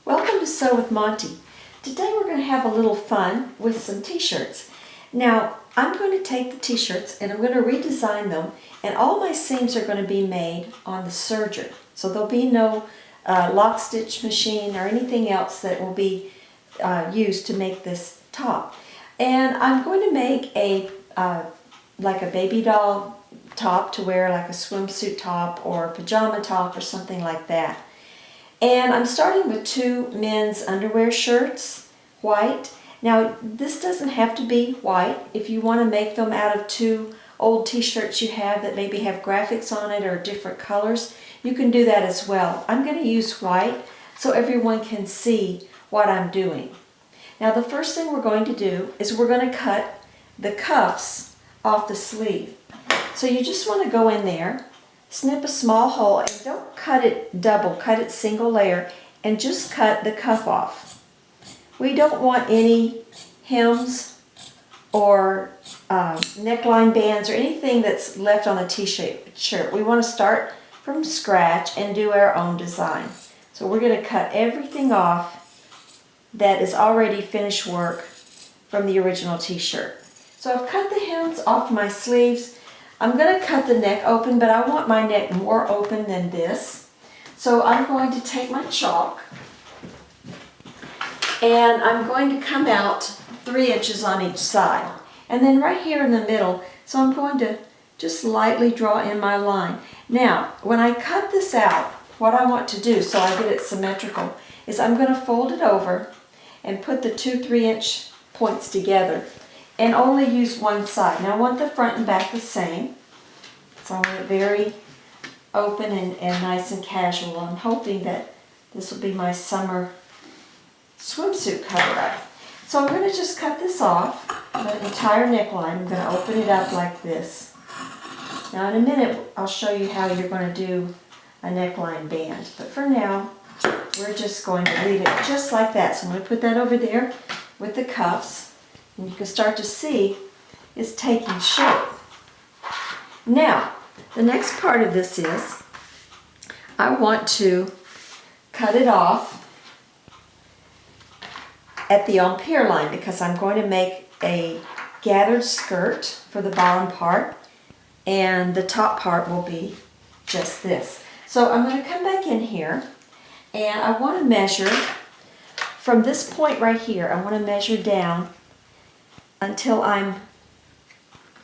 Welcome to Sew with Monty. Today we're going to have a little fun with some t-shirts. Now I'm going to take the t-shirts and I'm going to redesign them, and all my seams are going to be made on the serger. So there'll be no lock stitch machine or anything else that will be used to make this top. And I'm going to make a like a baby doll top to wear, like a swimsuit top or a pajama top or something like that. And I'm starting with two men's underwear shirts, white. Now this doesn't have to be white. If you want to make them out of two old t-shirts you have that maybe have graphics on it or different colors, you can do that as well. I'm going to use white so everyone can see what I'm doing. Now the first thing we're going to do is we're going to cut the cuffs off the sleeve. So you just want to go in there, snip a small hole, and don't cut it double, cut it single layer, and just cut the cuff off. We don't want any hems or neckline bands or anything that's left on the t-shirt. We want to start from scratch and do our own design. So we're going to cut everything off that is already finished work from the original t-shirt. So I've cut the hems off my sleeves. I'm going to cut the neck open, but I want my neck more open than this. So I'm going to take my chalk and I'm going to come out 3 inches on each side. And then right here in the middle, so I'm going to just lightly draw in my line. Now, when I cut this out, what I want to do so I get it symmetrical is I'm going to fold it over and put the 2 3-inch points together and only use one side. Now I want the front and back the same. So I want it very open and nice and casual. I'm hoping that this will be my summer swimsuit cover-up. So I'm going to just cut this off, the entire neckline. I'm going to open it up like this. Now in a minute I'll show you how you're going to do a neckline band. But for now, we're just going to leave it just like that. So I'm going to put that over there with the cuffs. And you can start to see it's taking shape. Now, the next part of this is I want to cut it off at the empire line because I'm going to make a gathered skirt for the bottom part, and the top part will be just this. So I'm going to come back in here and I want to measure from this point right here. I want to measure down until I'm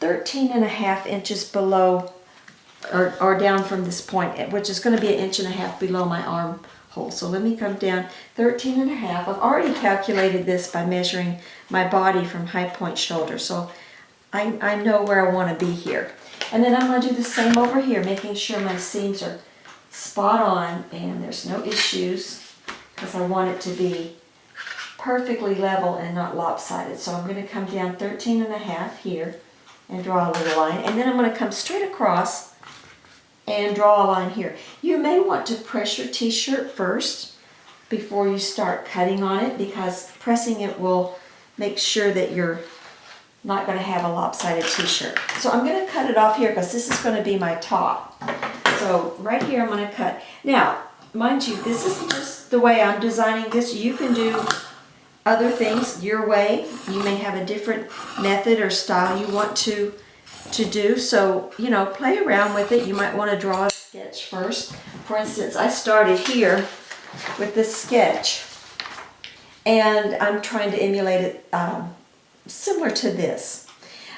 13.5 inches below, or down from this point, which is going to be 1.5 inches below my armhole. So let me come down 13.5. I've already calculated this by measuring my body from high point shoulder, so I know where I want to be here. And then I'm going to do the same over here, making sure my seams are spot on and there's no issues, because I want it to be perfectly level and not lopsided. So I'm going to come down 13.5 here and draw a little line, and then I'm going to come straight across and draw a line here. You may want to press your t-shirt first before you start cutting on it, because pressing it will make sure that you're not going to have a lopsided t-shirt. So I'm going to cut it off here because this is going to be my top. So right here I'm going to cut. Now, mind you, this isn't just the way I'm designing this. You can do other things your way. You may have a different method or style you want to do. So, you know, play around with it. You might want to draw a sketch first. For instance, I started here with this sketch, and I'm trying to emulate it similar to this.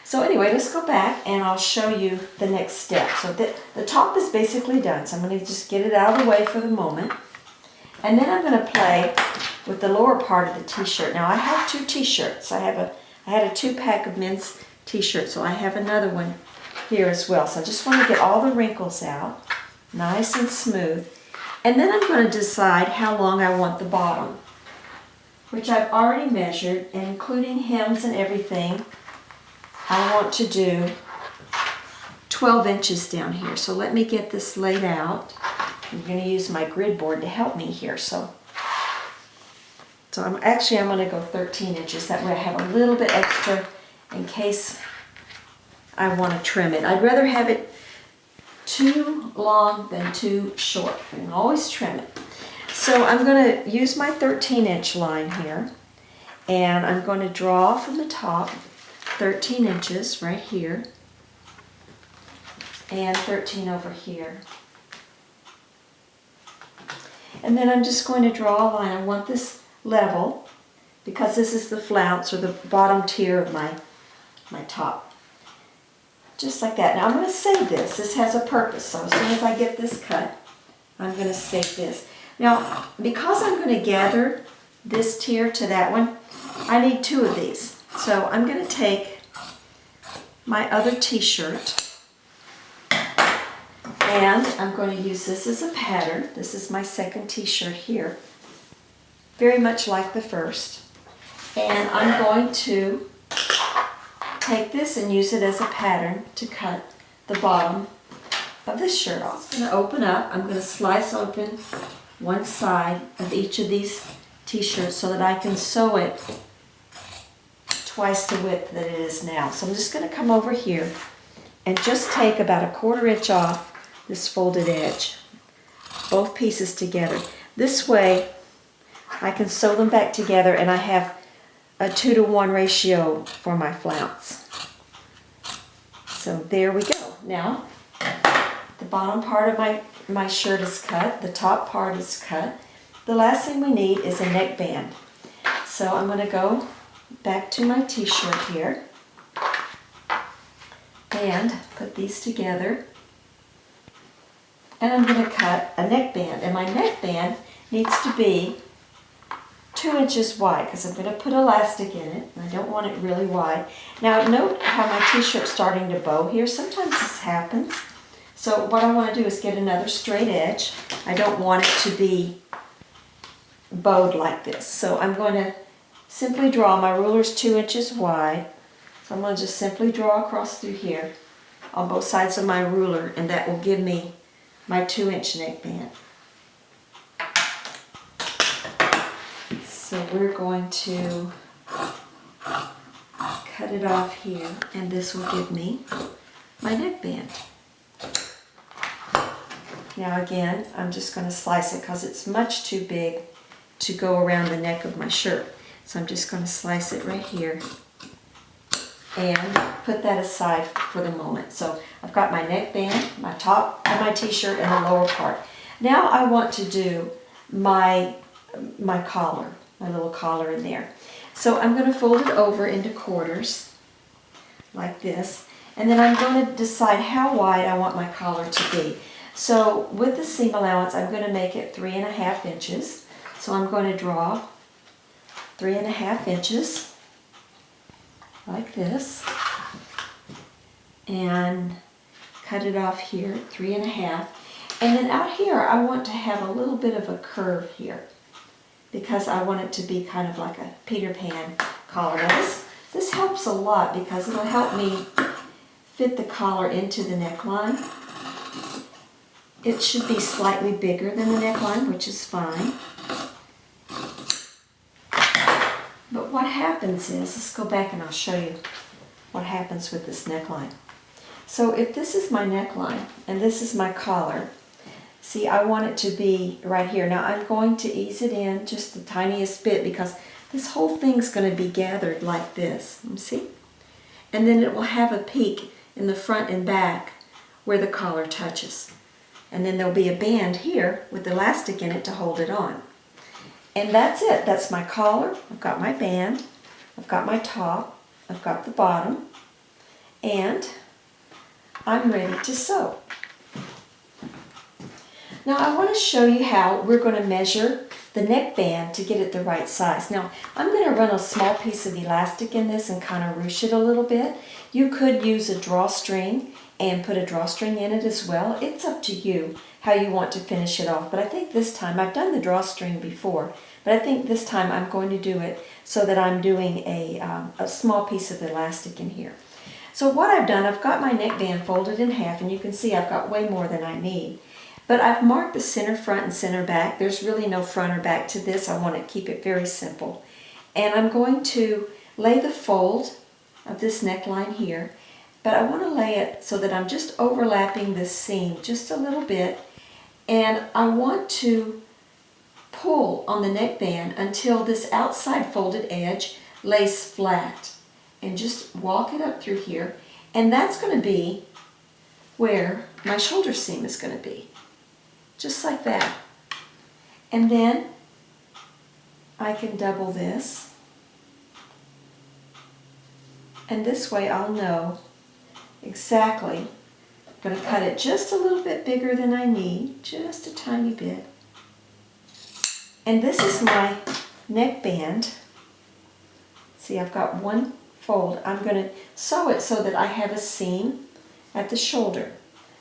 So anyway, let's go back and I'll show you the next step. So the top is basically done. So I'm going to just get it out of the way for the moment. And then I'm going to play with the lower part of the t-shirt. Now I have 2 t-shirts. I had a 2-pack of men's t-shirts, so I have another one here as well. So I just want to get all the wrinkles out, nice and smooth. And then I'm going to decide how long I want the bottom, which I've already measured, and including hems and everything, I want to do 12 inches down here. So let me get this laid out. I'm going to use my grid board to help me here. So I'm going to go 13 inches. That way I have a little bit extra in case I want to trim it. I'd rather have it too long than too short. You can always trim it. So I'm going to use my 13-inch line here, and I'm going to draw from the top 13 inches right here, and 13 over here. And then I'm just going to draw a line. I want this level because this is the flounce or the bottom tier of my top. Just like that. Now I'm going to save this. This has a purpose, so as soon as I get this cut, I'm going to save this. Now, because I'm going to gather this tier to that one, I need 2 of these. So I'm going to take my other t-shirt, and I'm going to use this as a pattern. This is my second t-shirt here, very much like the first. And I'm going to take this and use it as a pattern to cut the bottom of this shirt off. I'm going to open up. I'm going to slice open one side of each of these t-shirts so that I can sew it twice the width that it is now. So I'm just going to come over here and just take about a 1/4 inch off this folded edge, both pieces together. This way I can sew them back together, and I have a 2-to-1 ratio for my flounce. So there we go. Now the bottom part of my shirt is cut, the top part is cut. The last thing we need is a neckband. So I'm going to go back to my t-shirt here and put these together, and I'm going to cut a neckband, and my neckband needs to be 2 inches wide because I'm going to put elastic in it, and I don't want it really wide. Now note how my t-shirt's starting to bow here. Sometimes this happens. So what I want to do is get another straight edge. I don't want it to be bowed like this. So I'm going to simply draw. My ruler's 2 inches wide. So I'm going to just simply draw across through here on both sides of my ruler, and that will give me my 2-inch neckband. So we're going to cut it off here, and this will give me my neckband. Now again, I'm just going to slice it because it's much too big to go around the neck of my shirt. So I'm just going to slice it right here and put that aside for the moment. So I've got my neckband, my top of my t-shirt, and the lower part. Now I want to do my collar, my little collar in there. So I'm going to fold it over into quarters like this, and then I'm going to decide how wide I want my collar to be. So with the seam allowance, I'm going to make it 3.5 inches. So I'm going to draw 3.5 inches like this and cut it off here, 3.5. And then out here, I want to have a little bit of a curve here because I want it to be kind of like a Peter Pan collar. Now this helps a lot because it'll help me fit the collar into the neckline. It should be slightly bigger than the neckline, which is fine. But what happens is, let's go back and I'll show you what happens with this neckline. So if this is my neckline and this is my collar, see, I want it to be right here. Now I'm going to ease it in just the tiniest bit because this whole thing's going to be gathered like this. See? And then it will have a peak in the front and back where the collar touches. And then there'll be a band here with elastic in it to hold it on. And that's it. That's my collar. I've got my band. I've got my top. I've got the bottom. And I'm ready to sew. Now I want to show you how we're going to measure the neckband to get it the right size. Now I'm going to run a small piece of elastic in this and kind of ruche it a little bit. You could use a drawstring and put a drawstring in it as well. It's up to you how you want to finish it off. But I think this time, I've done the drawstring before, but I think this time I'm going to do it so that I'm doing a small piece of elastic in here. So what I've done, I've got my neckband folded in half, and you can see I've got way more than I need. But I've marked the center front and center back. There's really no front or back to this. I want to keep it very simple. And I'm going to lay the fold of this neckline here, but I want to lay it so that I'm just overlapping this seam just a little bit, and I want to pull on the neckband until this outside folded edge lays flat. And just walk it up through here. And that's going to be where my shoulder seam is going to be. Just like that. And then I can double this. And this way I'll know exactly. I'm going to cut it just a little bit bigger than I need, just a tiny bit. And this is my neckband. See, I've got one fold. I'm going to sew it so that I have a seam at the shoulder.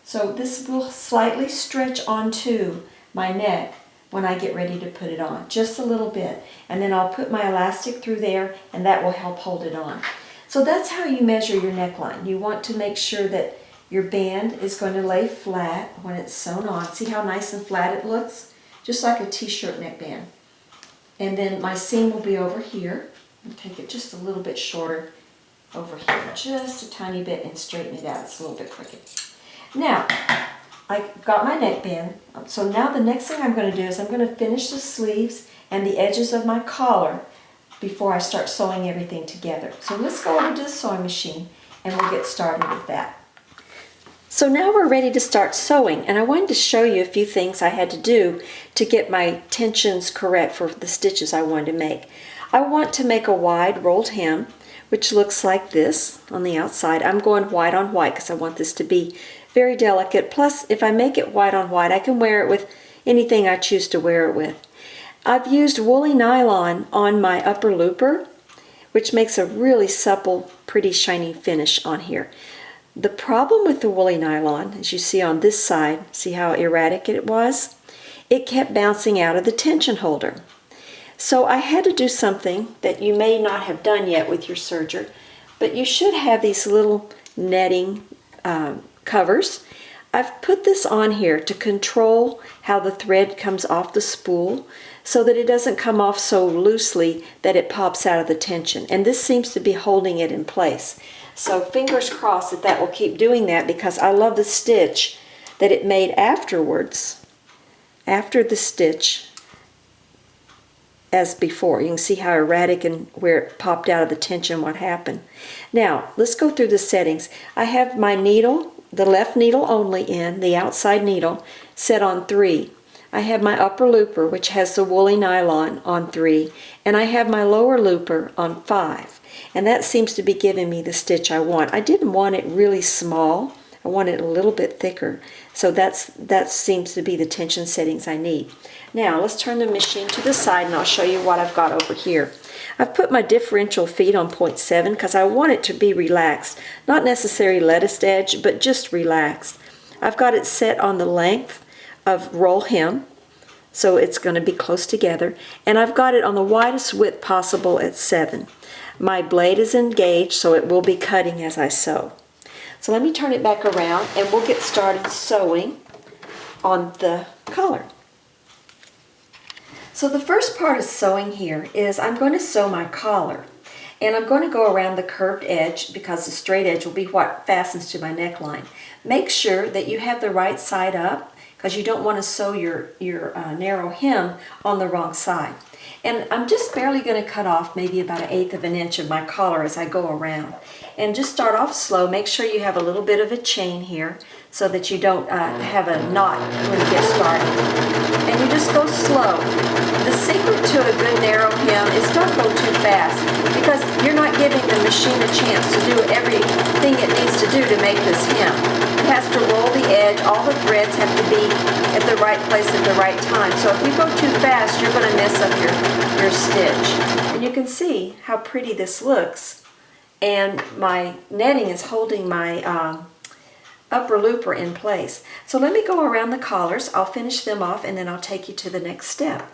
So this will slightly stretch onto my neck when I get ready to put it on, just a little bit. And then I'll put my elastic through there and that will help hold it on. So that's how you measure your neckline. You want to make sure that your band is going to lay flat when it's sewn on. See how nice and flat it looks? Just like a t-shirt neckband. And then my seam will be over here. I'll take it just a little bit shorter over here, just a tiny bit, and straighten it out. It's a little bit crooked. Now, I got my neckband. So now the next thing I'm going to do is I'm going to finish the sleeves and the edges of my collar before I start sewing everything together. So let's go over to the sewing machine and we'll get started with that. So now we're ready to start sewing, and I wanted to show you a few things I had to do to get my tensions correct for the stitches I wanted to make. I want to make a wide rolled hem, which looks like this on the outside. I'm going white on white because I want this to be very delicate. Plus, if I make it white on white, I can wear it with anything I choose to wear it with. I've used woolly nylon on my upper looper, which makes a really supple, pretty shiny finish on here. The problem with the woolly nylon, as you see on this side, see how erratic it was? It kept bouncing out of the tension holder. So I had to do something that you may not have done yet with your serger, but you should have these little netting covers. I've put this on here to control how the thread comes off the spool so that it doesn't come off so loosely that it pops out of the tension. And this seems to be holding it in place. So fingers crossed that that will keep doing that, because I love the stitch that it made afterwards, after the stitch, as before. You can see how erratic and where it popped out of the tension, what happened. Now, let's go through the settings. I have my needle, the left needle only in, the outside needle, set on 3. I have my upper looper, which has the woolly nylon, on 3, and I have my lower looper on 5. And that seems to be giving me the stitch I want. I didn't want it really small. I want it a little bit thicker. So that seems to be the tension settings I need. Now let's turn the machine to the side and I'll show you what I've got over here. I've put my differential feet on 0.7 because I want it to be relaxed. Not necessarily lettuce edge, but just relaxed. I've got it set on the length of roll hem, so it's going to be close together. And I've got it on the widest width possible at 7. My blade is engaged, so it will be cutting as I sew. So let me turn it back around and we'll get started sewing on the collar. So the first part of sewing here is I'm going to sew my collar. And I'm going to go around the curved edge because the straight edge will be what fastens to my neckline. Make sure that you have the right side up because you don't want to sew your narrow hem on the wrong side. And I'm just barely going to cut off maybe about 1/8 of an inch of my collar as I go around. And just start off slow. Make sure you have a little bit of a chain here so that you don't have a knot when you get started. And you just go slow. The secret to a good narrow hem is don't go too fast because you're not giving the machine a chance to do everything it needs to do to make this hem. It has to roll the edge. All the threads have to be at the right place at the right time. So if you go too fast, you're going to mess up your stitch. And you can see how pretty this looks. And my netting is holding my upper looper in place. So let me go around the collars. I'll finish them off and then I'll take you to the next step.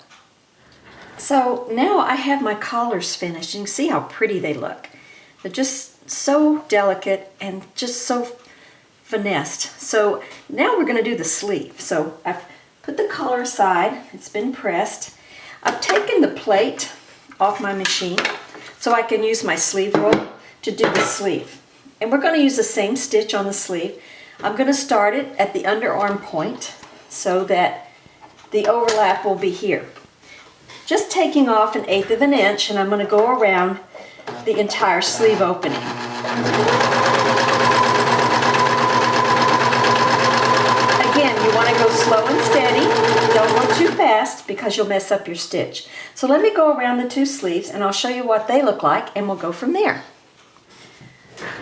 So now I have my collars finished. You can see how pretty they look. They're just so delicate and just so finessed. So now we're going to do the sleeve. So I've put the collar aside. It's been pressed. I've taken the plate off my machine so I can use my sleeve roll to do the sleeve. And we're going to use the same stitch on the sleeve. I'm going to start it at the underarm point so that the overlap will be here. just taking off 1/8 of an inch, and I'm going to go around the entire sleeve opening. Again, you want to go slow and steady. Don't go too fast because you'll mess up your stitch. So let me go around the 2 sleeves and I'll show you what they look like, and we'll go from there.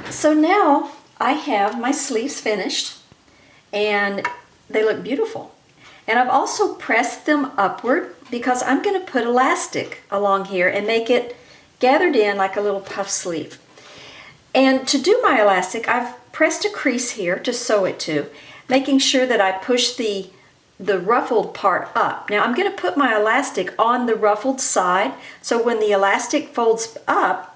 So now I have my sleeves finished and they look beautiful. And I've also pressed them upward because I'm going to put elastic along here and make it gathered in like a little puff sleeve. And to do my elastic, I've pressed a crease here to sew it to, making sure that I push the ruffled part up. Now I'm going to put my elastic on the ruffled side, so when the elastic folds up,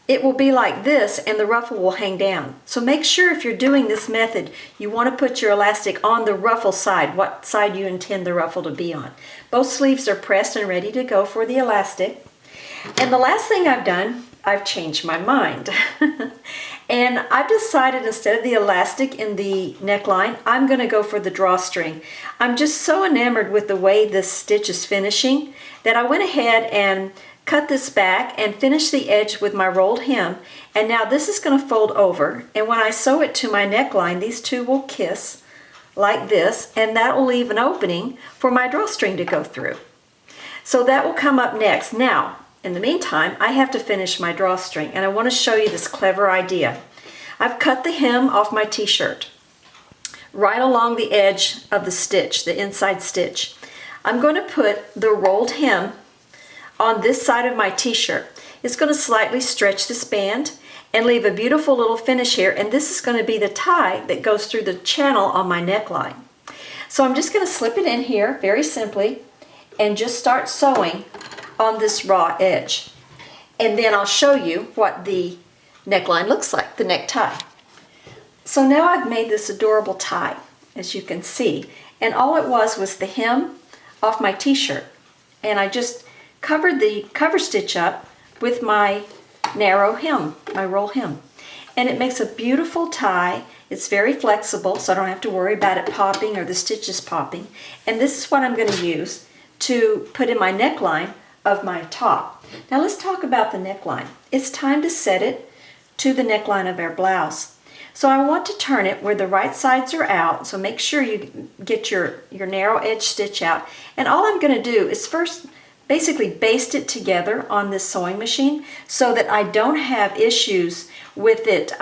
it will be like this and the ruffle will hang down. So make sure if you're doing this method, you want to put your elastic on the ruffle side, what side you intend the ruffle to be on. Both sleeves are pressed and ready to go for the elastic. And the last thing I've done, I've changed my mind. And I've decided instead of the elastic in the neckline, I'm going to go for the drawstring. I'm just so enamored with the way this stitch is finishing that I went ahead and cut this back and finish the edge with my rolled hem. And now this is going to fold over, and when I sew it to my neckline, these two will kiss like this, and that will leave an opening for my drawstring to go through. So that will come up next. Now, in the meantime, I have to finish my drawstring, and I want to show you this clever idea. I've cut the hem off my t-shirt right along the edge of the stitch, the inside stitch. I'm going to put the rolled hem on this side of my t-shirt. It's going to slightly stretch this band and leave a beautiful little finish here, and this is going to be the tie that goes through the channel on my neckline. So I'm just going to slip it in here very simply and just start sewing on this raw edge. And then I'll show you what the neckline looks like, the necktie. So now I've made this adorable tie, as you can see, and all it was the hem off my t-shirt, and I just covered the cover stitch up with my narrow hem, my roll hem. And it makes a beautiful tie. It's very flexible, so I don't have to worry about it popping or the stitches popping. And this is what I'm going to use to put in my neckline of my top. Now let's talk about the neckline. It's time to set it to the neckline of our blouse. So I want to turn it where the right sides are out, so make sure you get your narrow edge stitch out. And all I'm going to do is first basically baste it together on this sewing machine so that I don't have issues with it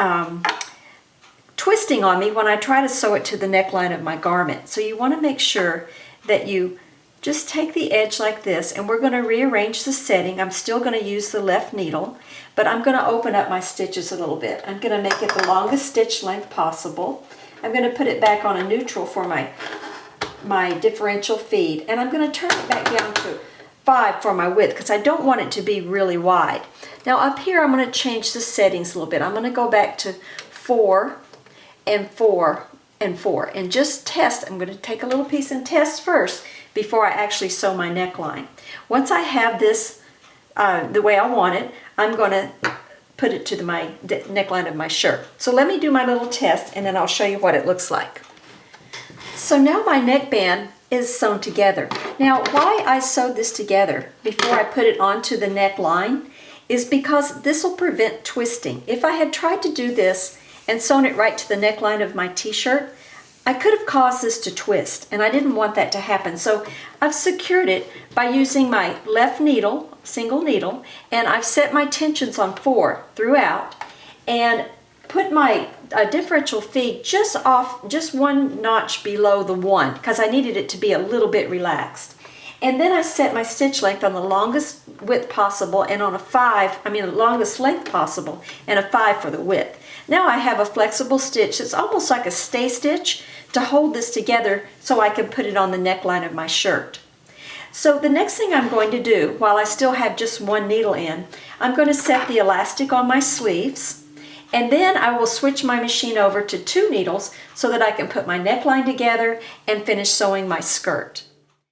twisting on me when I try to sew it to the neckline of my garment. So you want to make sure that you just take the edge like this, and we're going to rearrange the setting. I'm still going to use the left needle, but I'm going to open up my stitches a little bit. I'm going to make it the longest stitch length possible. I'm going to put it back on a neutral for my differential feed, and I'm going to turn it back down to 5 for my width because I don't want it to be really wide. Now up here I'm going to change the settings a little bit. I'm going to go back to 4 and 4 and 4 and just test. I'm going to take a little piece and test first before I actually sew my neckline. Once I have this the way I want it, I'm going to put it to the neckline of my shirt. So let me do my little test and then I'll show you what it looks like. So now my neckband is sewn together. Now why I sewed this together before I put it onto the neckline is because this will prevent twisting. If I had tried to do this and sewn it right to the neckline of my t-shirt, I could have caused this to twist, and I didn't want that to happen. So I've secured it by using my left needle, single needle, and I've set my tensions on 4 throughout and put my differential feed just 1 notch below the 1 because I needed it to be a little bit relaxed. And then I set my stitch length on the longest width possible and on the longest length possible and a 5 for the width. Now I have a flexible stitch that's almost like a stay stitch to hold this together so I can put it on the neckline of my shirt. So the next thing I'm going to do, while I still have just 1 needle in, I'm going to set the elastic on my sleeves, and then I will switch my machine over to 2 needles so that I can put my neckline together and finish sewing my skirt.